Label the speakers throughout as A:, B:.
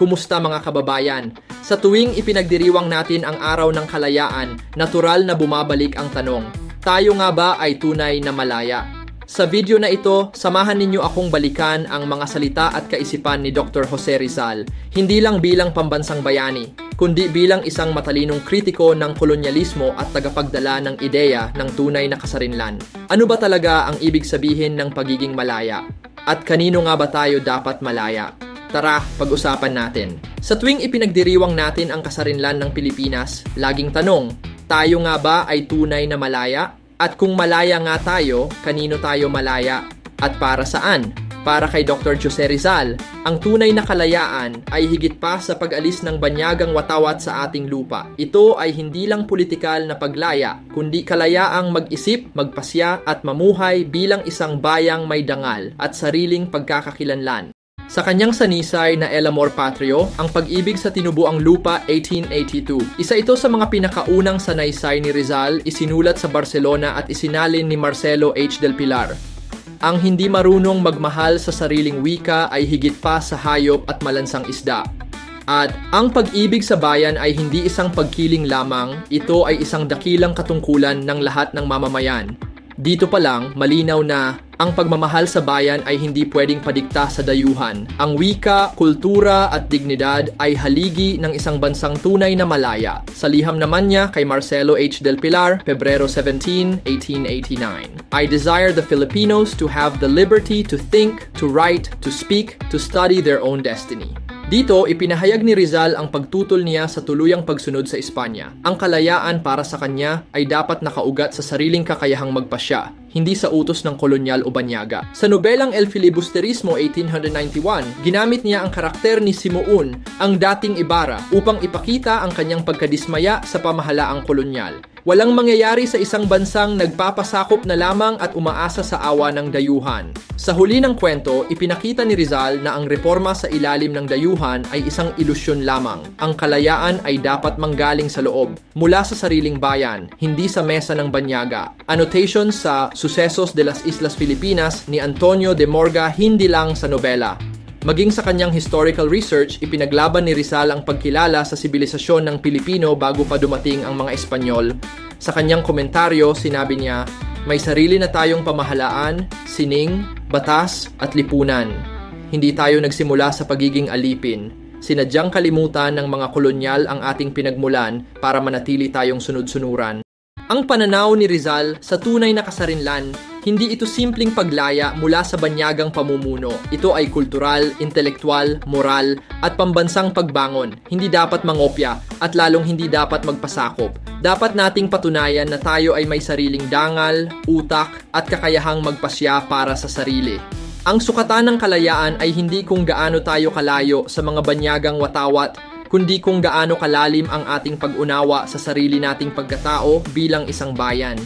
A: Kumusta mga kababayan? Sa tuwing ipinagdiriwang natin ang araw ng kalayaan, natural na bumabalik ang tanong, tayo nga ba ay tunay na malaya? Sa video na ito, samahan ninyo akong balikan ang mga salita at kaisipan ni Dr. Jose Rizal, hindi lang bilang pambansang bayani, kundi bilang isang matalinong kritiko ng kolonyalismo at tagapagdala ng ideya ng tunay na kasarinlan. Ano ba talaga ang ibig sabihin ng pagiging malaya? At kanino nga ba tayo dapat malaya? Tara, pag-usapan natin. Sa tuwing ipinagdiriwang natin ang kasarinlan ng Pilipinas, laging tanong, tayo nga ba ay tunay na malaya? At kung malaya nga tayo, kanino tayo malaya? At para saan? Para kay Dr. Jose Rizal, ang tunay na kalayaan ay higit pa sa pag-alis ng banyagang watawat sa ating lupa. Ito ay hindi lang politikal na paglaya, kundi kalayaang mag-isip, magpasya at mamuhay bilang isang bayang may dangal at sariling pagkakakilanlan. Sa kanyang sanisay na El Amor Patrio, ang pag-ibig sa tinubuang lupa 1882. Isa ito sa mga pinakaunang sanaysay ni Rizal, isinulat sa Barcelona at isinalin ni Marcelo H. del Pilar. Ang hindi marunong magmahal sa sariling wika ay higit pa sa hayop at malansang isda. At ang pag-ibig sa bayan ay hindi isang pagkiling lamang, ito ay isang dakilang katungkulan ng lahat ng mamamayan. Dito pa lang, malinaw na ang pagmamahal sa bayan ay hindi pwedeng padikta sa dayuhan. Ang wika, kultura at dignidad ay haligi ng isang bansang tunay na malaya. Sa liham naman niya kay Marcelo H. del Pilar, Pebrero 17, 1889. I desire the Filipinos to have the liberty to think, to write, to speak, to study their own destiny. Dito, ipinahayag ni Rizal ang pagtutol niya sa tuluyang pagsunod sa Espanya. Ang kalayaan para sa kanya ay dapat nakaugat sa sariling kakayahang magpasya, hindi sa utos ng kolonyal o banyaga. Sa nobelang El Filibusterismo 1891, ginamit niya ang karakter ni Simoon, ang dating Ibarra, upang ipakita ang kanyang pagkadismaya sa pamahalaang kolonyal. Walang mangyayari sa isang bansang nagpapasakop na lamang at umaasa sa awa ng dayuhan. Sa huli ng kwento, ipinakita ni Rizal na ang reforma sa ilalim ng dayuhan ay isang ilusyon lamang. Ang kalayaan ay dapat manggaling sa loob, mula sa sariling bayan, hindi sa mesa ng banyaga. Annotation sa Sucesos de las Islas Filipinas ni Antonio de Morga, hindi lang sa nobela. Maging sa kanyang historical research, ipinaglaban ni Rizal ang pagkilala sa sibilisasyon ng Pilipino bago pa dumating ang mga Espanyol. Sa kanyang komentaryo, sinabi niya, may sarili na tayong pamahalaan, sining, batas at lipunan. Hindi tayo nagsimula sa pagiging alipin. Sinadyang kalimutan ng mga kolonyal ang ating pinagmulan para manatili tayong sunod-sunuran. Ang pananaw ni Rizal sa tunay na kasarinlan, hindi ito simpleng paglaya mula sa banyagang pamumuno. Ito ay kultural, intelektual, moral, at pambansang pagbangon. Hindi dapat mangopya at lalong hindi dapat magpasakop. Dapat nating patunayan na tayo ay may sariling dangal, utak, at kakayahang magpasya para sa sarili. Ang sukatan ng kalayaan ay hindi kung gaano tayo kalayo sa mga banyagang watawat, kundi kung gaano kalalim ang ating pag-unawa sa sarili nating pagkatao bilang isang bayan.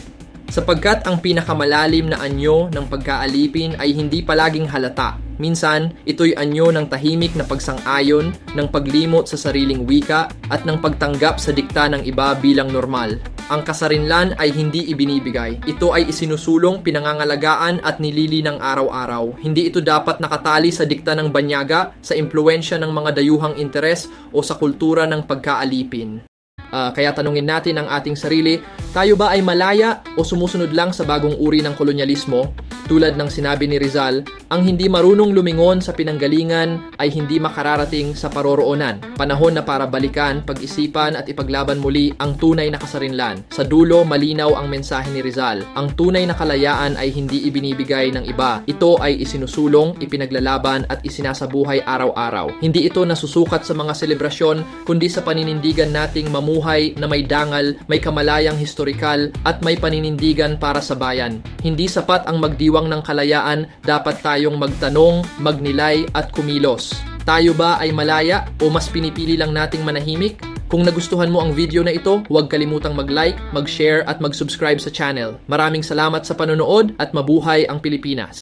A: Sapagkat ang pinakamalalim na anyo ng pagkaalipin ay hindi palaging halata. Minsan, ito'y anyo ng tahimik na pagsang-ayon, ng paglimot sa sariling wika, at ng pagtanggap sa dikta ng iba bilang normal. Ang kasarinlan ay hindi ibinibigay. Ito ay isinusulong, pinangangalagaan at nilili ng araw-araw. Hindi ito dapat nakatali sa dikta ng banyaga, sa impluensya ng mga dayuhang interes o sa kultura ng pagkaalipin. Kaya tanungin natin ang ating sarili, tayo ba ay malaya o sumusunod lang sa bagong uri ng kolonyalismo? Tulad ng sinabi ni Rizal, ang hindi marunong lumingon sa pinanggalingan ay hindi makararating sa paroroonan. Panahon na para balikan, pag-isipan at ipaglaban muli ang tunay na kasarinlan. Sa dulo, malinaw ang mensahe ni Rizal. Ang tunay na kalayaan ay hindi ibinibigay ng iba. Ito ay isinusulong, ipinaglalaban at isinasabuhay araw-araw. Hindi ito nasusukat sa mga selebrasyon, kundi sa paninindigan nating mamuhay na may dangal, may kamalayang historikal at may paninindigan para sa bayan. Hindi sapat ang magdiwang ng kalayaan, dapat tayong magtanong, magnilay at kumilos. Tayo ba ay malaya o mas pinipili lang nating manahimik? Kung nagustuhan mo ang video na ito, huwag kalimutang mag-like, mag-share at mag-subscribe sa channel. Maraming salamat sa panonood at mabuhay ang Pilipinas!